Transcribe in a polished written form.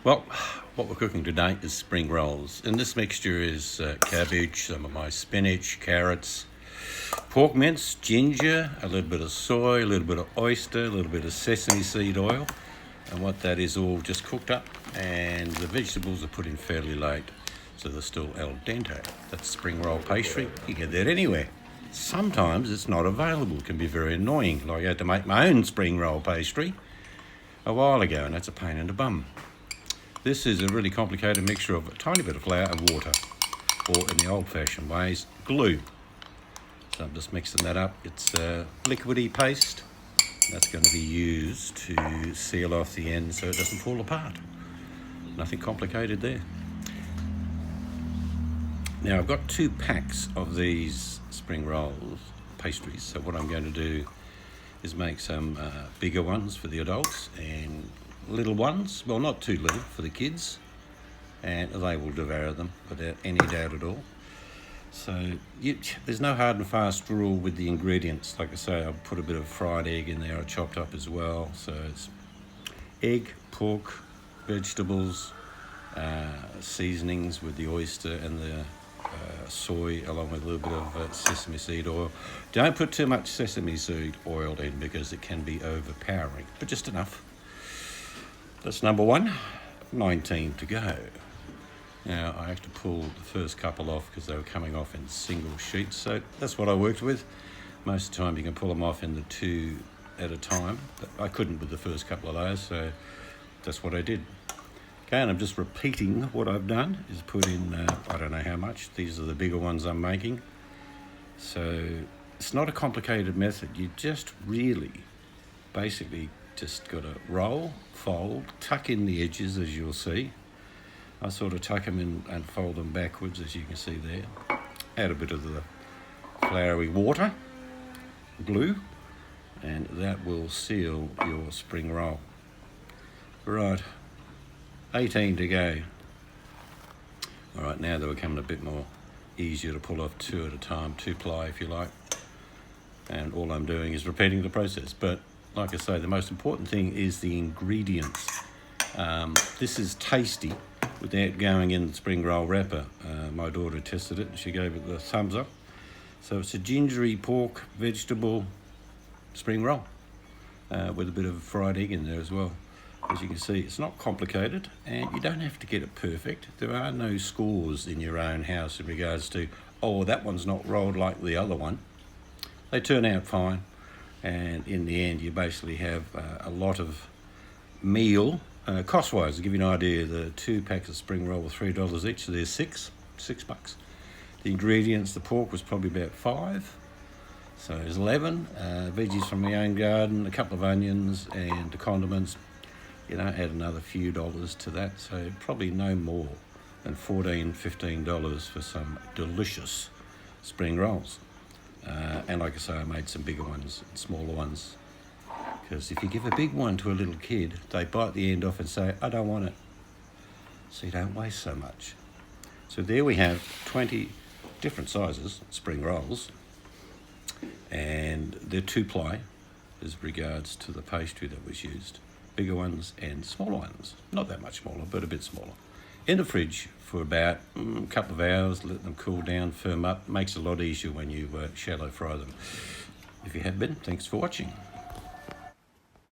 Well, what we're cooking today is spring rolls, and this mixture is cabbage, some of my spinach, carrots, pork mince, ginger, a little bit of soy, a little bit of oyster, a little bit of sesame seed oil, and what that is all just cooked up, and the vegetables are put in fairly late, so they're still al dente. That's spring roll pastry. You get that anywhere. Sometimes it's not available. It can be very annoying. Like I had to make my own spring roll pastry a while ago, and that's a pain in the bum. This is a really complicated mixture of a tiny bit of flour and water, or in the old-fashioned ways, glue. So I'm just mixing that up. It's a liquidy paste that's going to be used to seal off the end so it doesn't fall apart. Nothing complicated there. Now I've got 2 packs of these spring rolls pastries, so what I'm going to do is make some bigger ones for the adults and little ones, well, not too little, for the kids, and they will devour them without any doubt at all. So there's no hard and fast rule with the ingredients. Like I say, I'll put a bit of fried egg in there, I chopped up as well. So it's egg, pork, vegetables, seasonings with the oyster and the soy, along with a little bit of sesame seed oil. Don't put too much sesame seed oil in because it can be overpowering, but just enough. That's number 1, 19 to go. Now I have to pull the first couple off because they were coming off in single sheets, so that's what I worked with. Most of the time you can pull them off in the 2 at a time, but I couldn't with the first couple of those, so that's what I did. Okay, and I'm just repeating what I've done, is put in, I don't know how much, these are the bigger ones I'm making. So it's not a complicated method, you just really basically just got to roll, fold, tuck in the edges, as you'll see. I sort of tuck them in and fold them backwards, as you can see there. Add a bit of the floury water, glue, and that will seal your spring roll. Right, 18 to go. All right, now they're becoming a bit more easier to pull off 2 at a time, 2-ply if you like. And all I'm doing is repeating the process, but like I say, the most important thing is the ingredients. This is tasty without going in the spring roll wrapper. My daughter tested it and she gave it the thumbs up. So it's a gingery pork vegetable spring roll with a bit of fried egg in there as well. As you can see, it's not complicated and you don't have to get it perfect. There are no scores in your own house in regards to, oh, that one's not rolled like the other one. They turn out fine. And in the end, you basically have a lot of meal. Cost-wise, to give you an idea, the 2 packs of spring roll were $3 each, so there's $6. The ingredients, the pork was probably about 5, so there's 11. Veggies from my own garden, a couple of onions, and the condiments. You know, add another few dollars to that, so probably no more than $14, $15 for some delicious spring rolls. And like I say, I made some bigger ones and smaller ones, because if you give a big one to a little kid, they bite the end off and say, I don't want it. So you don't waste so much. So there we have 20 different sizes spring rolls, and they're 2-ply as regards to the pastry that was used. Bigger ones and smaller ones, not that much smaller, but a bit smaller. In the fridge for about a couple of hours, let them cool down, firm up. Makes it a lot easier when you shallow fry them. If you have been, thanks for watching.